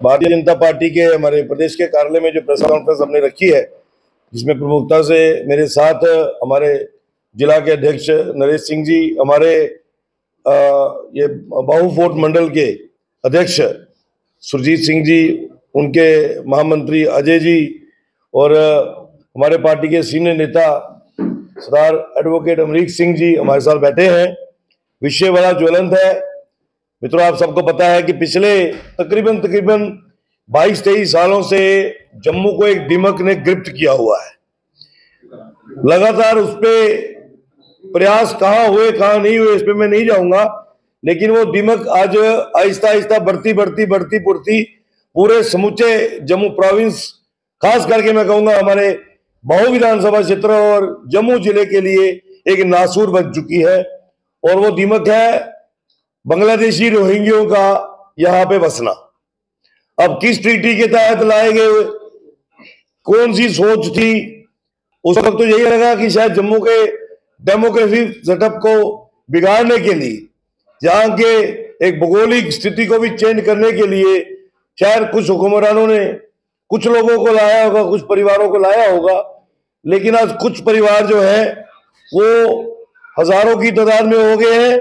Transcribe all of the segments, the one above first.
Bharatiya Janata party के हमारे प्रदेश के कार्यालय में जो प्रेस कॉन्फ्रेंस हमने रखी है, जिसमें प्रमुखता से मेरे साथ हमारे जिला के अध्यक्ष नरेश सिंह जी, हमारे ये बाहू फोर्ट मंडल के अध्यक्ष सुरजीत सिंह जी, उनके महामंत्री अजय जी और हमारे पार्टी के सीनियर नेता सरदार एडवोकेट अमरीक सिंह जी हमारे साथ बैठे हैं। विषय बड़ा ज्वलंत है मित्रों, आप सबको पता है कि पिछले तकरीबन 22-23 सालों से जम्मू को एक दिमक ने गिरफ्त किया हुआ है। लगातार उस पे प्रयास कहाँ हुए कहाँ नहीं हुए इस पे मैं नहीं जाऊंगा, लेकिन वो दिमक आज आहिस्ता आहिस्ता बढ़ती पूरे समूचे जम्मू प्रोविंस, खास करके मैं कहूंगा हमारे बाहू विधानसभा क्षेत्र और जम्मू जिले के लिए एक नासूर बन चुकी है। और वो दिमक है बांग्लादेशी रोहिंग्यों का यहाँ पे बसना। अब किस ट्रीटी के तहत लाए गए, कौन सी सोच थी उस वक्त? तो यही लगा कि शायद जम्मू के डेमोक्रेसी सेटअप को बिगाड़ने के लिए, जहां के एक भौगोलिक स्थिति को भी चेंज करने के लिए शायद कुछ हुक्मरानों ने कुछ लोगों को लाया होगा, कुछ परिवारों को लाया होगा। लेकिन आज कुछ परिवार जो है वो हजारों की तादाद में हो गए हैं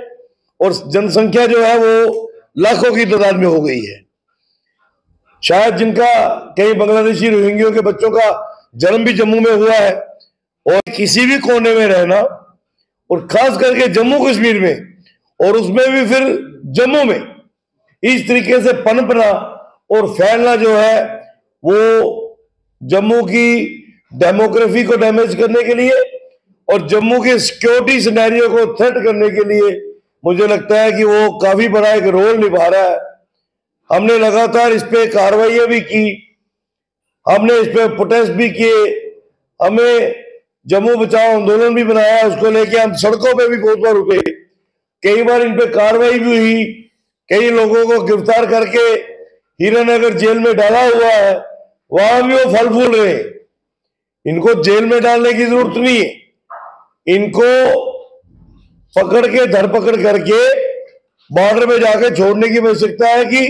और जनसंख्या जो है वो लाखों की तादाद में हो गई है। शायद जिनका कई बांग्लादेशी रोहिंग्यों के बच्चों का जन्म भी जम्मू में हुआ है, और किसी भी कोने में रहना, और खास करके जम्मू कश्मीर में, और उसमें भी फिर जम्मू में इस तरीके से पनपना और फैलना जो है वो जम्मू की डेमोग्राफी को डैमेज करने के लिए और जम्मू के सिक्योरिटी सिनेरियो को थ्रेट करने के लिए मुझे लगता है कि वो काफी बड़ा एक रोल निभा रहा है। हमने लगातार इस पे कार्रवाइयां भी की, हमने इस पे प्रोटेस्ट भी किए, हमें जम्मू बचाओ आंदोलन भी बनाया, उसको लेके हम सड़कों पे भी बहुत बार उठे, कई बार इन पे कार्रवाई भी हुई, कई लोगों को गिरफ्तार करके हीरानगर जेल में डाला हुआ है, वहां भी वो फल फूल रहे। इनको जेल में डालने की जरूरत नहीं है, इनको पकड़ के धरपकड़ करके बॉर्डर में जाके छोड़ने की आवश्यकता है कि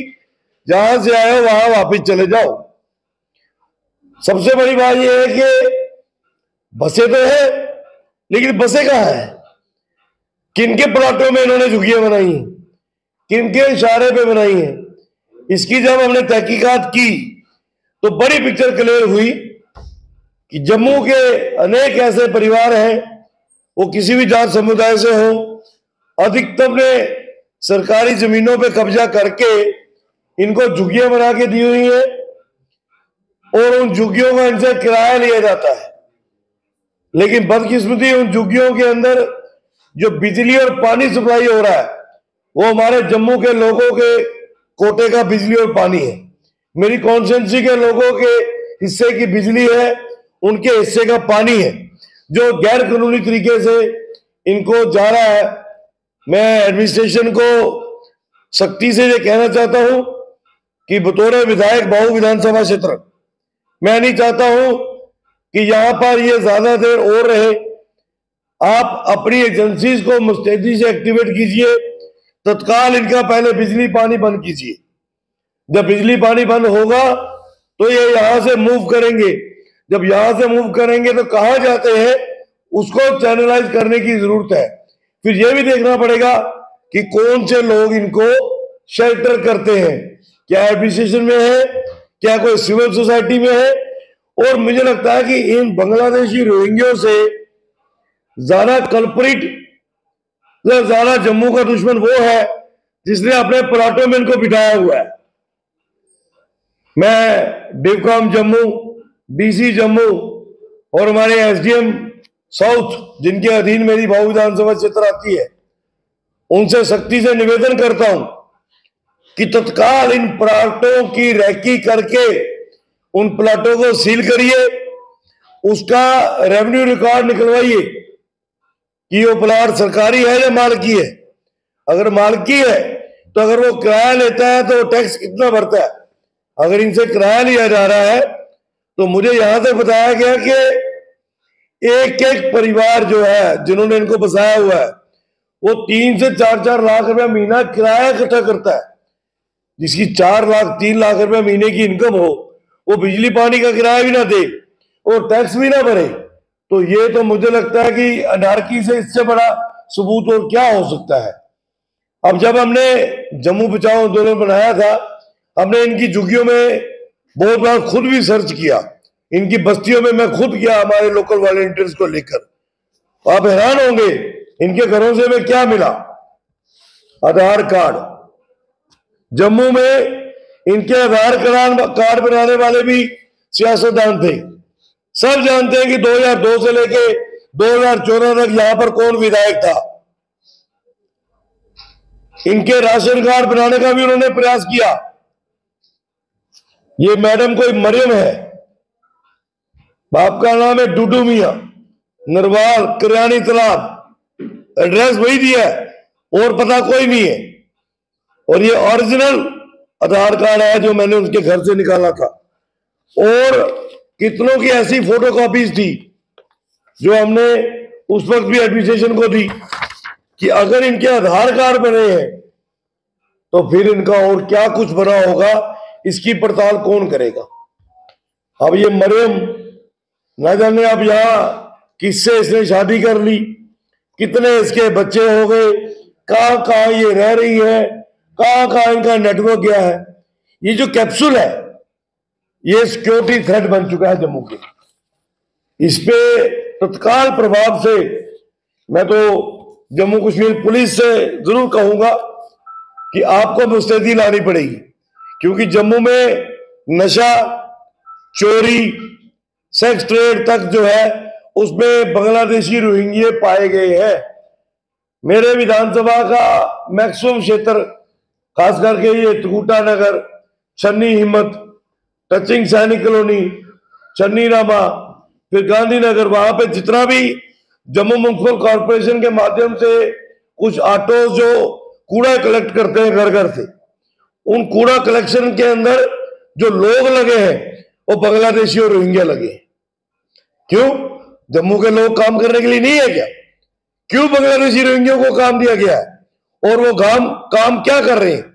जहां से आए हो वहां वापिस चले जाओ। सबसे बड़ी बात यह है कि बसें तो है, लेकिन बसें कहां है? किनके प्लाटों में इन्होंने झुग्गियां बनाई हैं, किनके इशारे पे बनाई हैं? इसकी जब हमने तहकीकात की तो बड़ी पिक्चर क्लियर हुई कि जम्मू के अनेक ऐसे परिवार हैं, वो किसी भी जात समुदाय से हो, अधिकतम ने सरकारी जमीनों पे कब्जा करके इनको झुग्गियां बना के दी हुई है और उन झुग्गियों का इनसे किराया लिया जाता है। लेकिन बदकिस्मती उन झुग्गियों के अंदर जो बिजली और पानी सप्लाई हो रहा है वो हमारे जम्मू के लोगों के कोटे का बिजली और पानी है। मेरी कॉन्स्टिट्यूंसी के लोगों के हिस्से की बिजली है, उनके हिस्से का पानी है, जो गैर कानूनी तरीके से इनको जा रहा है। मैं एडमिनिस्ट्रेशन को सख्ती से ये कहना चाहता हूं कि बतौर विधायक बाहू विधानसभा क्षेत्र मैं नहीं चाहता हूं कि यहां पर ये ज्यादा देर और रहे। आप अपनी एजेंसीज को मुस्तैदी से एक्टिवेट कीजिए, तत्काल इनका पहले बिजली पानी बंद कीजिए। जब बिजली पानी बंद होगा तो ये यहां से मूव करेंगे, जब यहां से मूव करेंगे तो कहां जाते हैं उसको चैनलाइज करने की जरूरत है। फिर यह भी देखना पड़ेगा कि कौन से लोग इनको शेल्टर करते हैं, क्या एडमिनिस्ट्रेशन में है, क्या कोई सिविल सोसाइटी में है। और मुझे लगता है कि इन बांग्लादेशी रोहिंग्यों से ज्यादा कल्प्रिट, ज्यादा जम्मू का दुश्मन वो है जिसने अपने प्लाटों में इनको बिठाया हुआ है। मैं डिवकॉम जम्मू, डीसी जम्मू और हमारे एसडीएम साउथ जिनके अधीन मेरी बाहू विधानसभा क्षेत्र आती है, उनसे सख्ती से निवेदन करता हूं कि तत्काल इन प्लाटों की रैकी करके उन प्लाटों को सील करिए, उसका रेवेन्यू रिकॉर्ड निकलवाइए कि वो प्लाट सरकारी है या मालकी है। अगर मालकी है तो अगर वो किराया लेता है तो टैक्स कितना भरता है। अगर इनसे किराया लिया जा रहा है तो मुझे यहां से बताया गया कि एक एक परिवार जो है जिन्होंने इनको बसाया हुआ है वो 3 से 4 लाख रुपया महीना किराया इकट्ठा करता है। जिसकी 4 लाख 3 लाख रुपए महीने की इनकम हो, वो बिजली पानी का किराया भी ना दे और टैक्स भी ना भरे, तो ये तो मुझे लगता है कि अनारकी से इससे बड़ा सबूत और क्या हो सकता है। अब जब हमने जम्मू बचाओ आंदोलन बनाया था, हमने इनकी झुग्गियों में बहुत बार खुद भी सर्च किया, इनकी बस्तियों में मैं खुद गया हमारे लोकल वॉलंटियर्स को लेकर। आप हैरान होंगे इनके घरों से हमें क्या मिला। आधार कार्ड, जम्मू में इनके आधार कार्ड बनाने वाले भी सियासतदान थे। सब जानते हैं कि 2002 से लेके 2014 तक यहां पर कौन विधायक था। इनके राशन कार्ड बनाने का भी उन्होंने प्रयास किया। ये मैडम कोई मरियम है, बाप का नाम है डूडू मियां, नरवाल करियानी तालाब, एड्रेस वही दिया है और पता कोई नहीं है। और ये ओरिजिनल आधार कार्ड है जो मैंने उनके घर से निकाला था। और कितनों की ऐसी फोटोकॉपीज थी जो हमने उस वक्त भी एडमिनिस्ट्रेशन को दी कि अगर इनके आधार कार्ड बने हैं तो फिर इनका और क्या कुछ बना होगा, इसकी पड़ताल कौन करेगा। अब ये मरियम न जाने अब यहां किससे इसने शादी कर ली, कितने इसके बच्चे हो गए, कहां कहां ये रह रही है, कहां कहां इनका नेटवर्क गया है। ये जो कैप्सूल है ये सिक्योरिटी थ्रेट बन चुका है जम्मू के। इस पे तत्काल प्रभाव से मैं तो जम्मू कश्मीर पुलिस से जरूर कहूंगा कि आपको मुस्तैदी लानी पड़ेगी, क्योंकि जम्मू में नशा, चोरी, सेक्स ट्रेड तक जो है उसमें बांग्लादेशी रोहिंग्या पाए गए हैं। मेरे विधानसभा का मैक्सिमम क्षेत्र, खास करके ये त्रिकुटा नगर, छन्नी हिम्मत, टचिंग सैनिक कॉलोनी, छन्नी रामा, फिर गांधीनगर, वहां पे जितना भी जम्मू म्युनिसिपल कॉर्पोरेशन के माध्यम से कुछ ऑटो जो कूड़ा कलेक्ट करते हैं घर घर से, उन कूड़ा कलेक्शन के अंदर जो लोग लगे हैं वो बांग्लादेशी और रोहिंग्या लगे हैं। क्यों? जम्मू के लोग काम करने के लिए नहीं है क्या? क्यों बांग्लादेशी रोहिंग्या को काम दिया गया है? और वो काम क्या कर रहे हैं?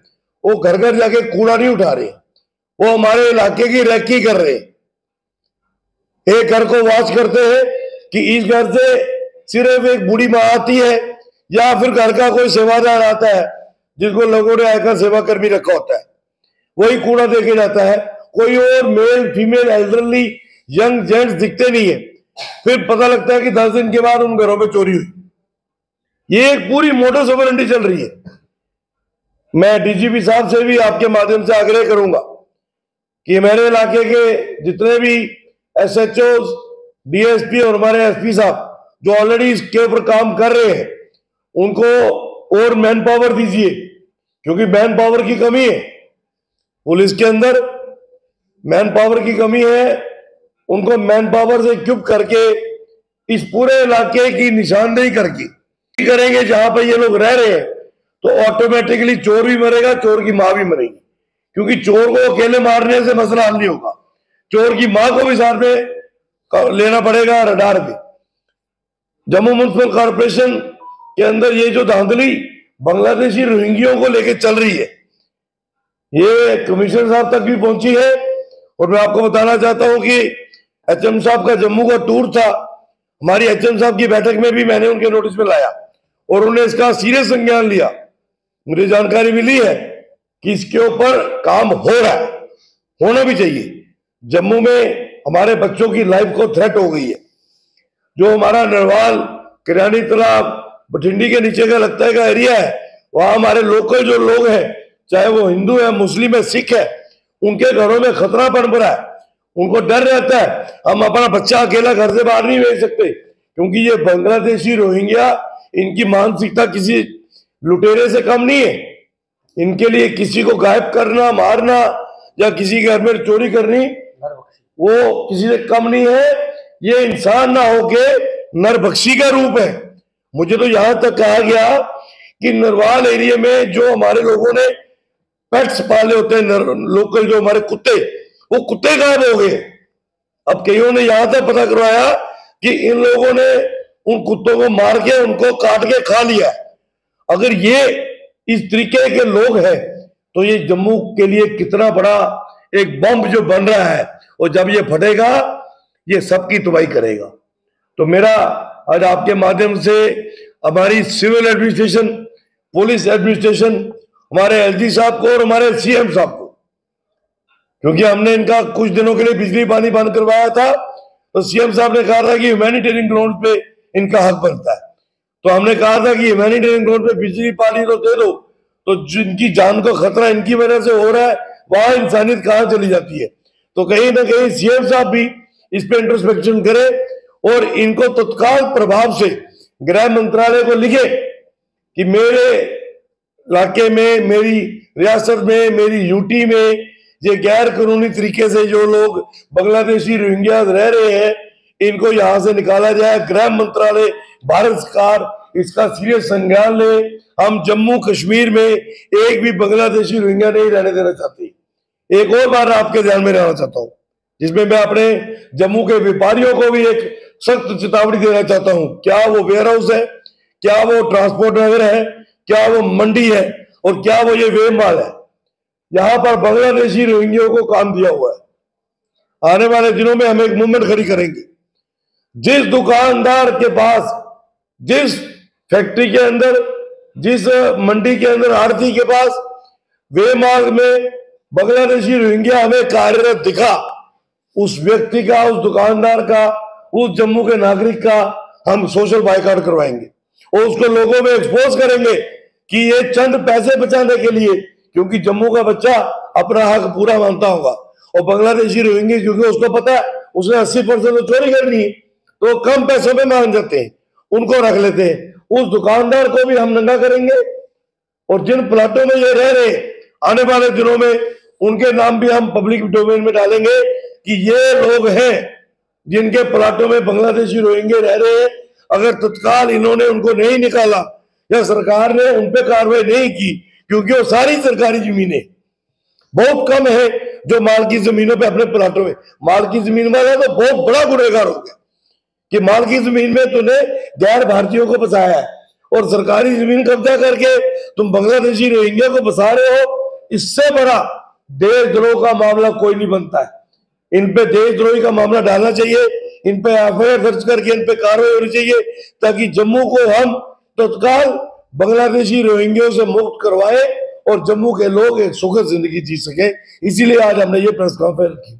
वो घर घर जाके कूड़ा नहीं उठा रहे, वो हमारे इलाके की रैकी कर रहे हैं। एक घर को वॉच करते हैं कि इस घर से सिर्फ एक बूढ़ी माँ आती है या फिर घर का कोई सेवादार आता है जिसको लोगों ने आयकर सेवा कर्मी रखा होता है, वही कूड़ा देके जाता है। कोई और male female elderly young gents दिखते नहीं है। फिर पता लगता है कि 10 दिन के बाद उन घरों में चोरी हुई। ये एक पूरी मोडस ऑपरेंडी चल रही है। मैं डीजीपी साहब से भी आपके माध्यम से आग्रह करूंगा कि मेरे इलाके के जितने भी एसएचओ, डीएसपी और हमारे एसपी साहब जो ऑलरेडी इसके ऊपर काम कर रहे हैं, उनको और मैन पावर दीजिए, क्योंकि मैन पावर की कमी है पुलिस के अंदर, मैन पावर की कमी है। उनको मैन पावर से इक्विप करके इस पूरे इलाके की निशानदेही करके करेंगे जहां पर ये लोग रह रहे हैं, तो ऑटोमेटिकली चोर भी मरेगा, चोर की मां भी मरेगी। क्योंकि चोर को अकेले मारने से मसला हल नहीं होगा, चोर की मां को भी साथ में लेना पड़ेगा रडार पे। जम्मू म्युनिसिपल कॉर्पोरेशन के अंदर ये जो धांधली बांग्लादेशी रोहिंग्यों को लेकर चल रही है, ये कमिश्नर साहब तक भी पहुंची है। और मैं आपको बताना चाहता हूं कि एचएम साहब का जम्मू का टूर था, हमारी एचएम साहब की बैठक में भी मैंने उनके नोटिस में लाया और उन्होंने इसका सीरियस संज्ञान लिया। मुझे जानकारी मिली है कि इसके ऊपर काम हो रहा है, होना भी चाहिए। जम्मू में हमारे बच्चों की लाइफ को थ्रेट हो गई है। जो हमारा नरवाल, किरानी तालाब, बठिंडी के नीचे का लगता है का एरिया है, वहां हमारे लोकल जो लोग हैं, चाहे वो हिंदू है, मुस्लिम है, सिख है, उनके घरों में खतरा पनप रहा है। उनको डर रहता है हम अपना बच्चा अकेला घर से बाहर नहीं भेज सकते, क्योंकि ये बांग्लादेशी रोहिंग्या, इनकी मानसिकता किसी लुटेरे से कम नहीं है। इनके लिए किसी को गायब करना, मारना या किसी के घर में चोरी करनी, वो किसी से कम नहीं है। ये इंसान ना होके नरभक्षी का रूप है। मुझे तो यहां तक कहा गया कि नरवाल एरिया में जो हमारे लोगों ने पेट्स पाले होते हैं, लोकल जो हमारे कुत्ते, वो कुत्ते गायब हो गए। अब कईयों ने यहां तक पता करवाया कि इन लोगों ने उन कुत्तों को मार के, उनको काट के खा लिया। अगर ये इस तरीके के लोग हैं तो ये जम्मू के लिए कितना बड़ा एक बम जो बन रहा है, और जब ये फटेगा ये सबकी तबाही करेगा। तो मेरा आज आपके माध्यम से हमारी सिविल एडमिनिस्ट्रेशन, पुलिस एडमिनिस्ट्रेशन, हमारे एलजी साहब को और हमारे सीएम साहब को, क्योंकि हमने इनका कुछ दिनों के लिए बिजली पानी बंद करवाया था, तो सीएम साहब ने कहा था कि ह्यूमैनिटेरियन ग्राउंड पे इनका हक बनता है। तो हमने कहा था कि ह्यूमैनिटेरियन ग्राउंड पे बिजली पानी तो दे दो, तो जिनकी जान को खतरा इनकी वजह से हो रहा है, वहां इंसानियत कहां चली जाती है। तो कहीं ना कहीं सीएम साहब भी इस पे इंट्रोस्पेक्शन करे और इनको तत्काल प्रभाव से गृह मंत्रालय को लिखे कि मेरे इलाके में, मेरी रियासत में, मेरी यूटी में ये गैर कानूनी तरीके से जो लोग बांग्लादेशी रोहिंग्या रह रहे हैं, इनको यहां से निकाला जाए। गृह मंत्रालय, भारत सरकार इसका सीरियस संज्ञान ले। हम जम्मू कश्मीर में एक भी बांग्लादेशी रोहिंग्या नहीं रहने देना चाहते। एक और बार आपके ध्यान में रहना चाहता हूं, जिसमें मैं अपने जम्मू के व्यापारियों को भी एक सख्त चेतावनी देना चाहता हूं। क्या वो वेयर हाउस है, क्या वो ट्रांसपोर्ट नगर है, क्या वो मंडी है, और क्या वो ये वेमाल है, यहां पर बांग्लादेशी रोहिंग्या को काम दिया हुआ है। आने वाले दिनों में हम एक मूवमेंट खड़ी करेंगे। जिस दुकानदार के पास, जिस फैक्ट्री के अंदर, जिस मंडी के अंदर, आड़ती के पास वेमाल में बांग्लादेशी रोहिंग्या हमें कार्यरत दिखा, उस व्यक्ति का, उस दुकानदार का, उस जम्मू के नागरिक का हम सोशल बायकॉट करवाएंगे और उसको लोगों में एक्सपोज करेंगे कि ये चंद पैसे बचाने के लिए, क्योंकि जम्मू का बच्चा अपना हक पूरा मानता होगा, और बांग्लादेशी रोहिंग्या क्योंकि उसको पता है उसने 80% तो चोरी करनी है, तो कम पैसों में मान जाते हैं, उनको रख लेते हैं। उस दुकानदार को भी हम नंगा करेंगे, और जिन प्लाटों में ये रह रहे, आने वाले दिनों में उनके नाम भी हम पब्लिक डोमेन में डालेंगे कि ये लोग हैं जिनके प्लाटों में बांग्लादेशी रोहिंग्या रह रहे हैं। अगर तत्काल इन्होंने उनको नहीं निकाला या सरकार ने उन पे कार्रवाई नहीं की, क्योंकि वो सारी सरकारी जमीनें, बहुत कम है जो माल की जमीनों पे अपने प्लाटों में, माल की जमीन वाला तो बहुत बड़ा गुनहगार हो गया कि माल की जमीन में तूने गैर भारतीयों को बसाया है, और सरकारी जमीन कब्जा करके तुम बांग्लादेशी रोहिंग्या को बसा रहे हो। इससे बड़ा देशद्रोह का मामला कोई नहीं बनता है। इन पे देशद्रोही का मामला डालना चाहिए, इन पे एफआईआर दर्ज करके इन पे कार्रवाई होनी चाहिए, ताकि जम्मू को हम तत्काल बांग्लादेशी रोहिंग्या से मुक्त करवाए और जम्मू के लोग एक सुखद जिंदगी जी सके। इसीलिए आज हमने ये प्रेस कॉन्फ्रेंस की।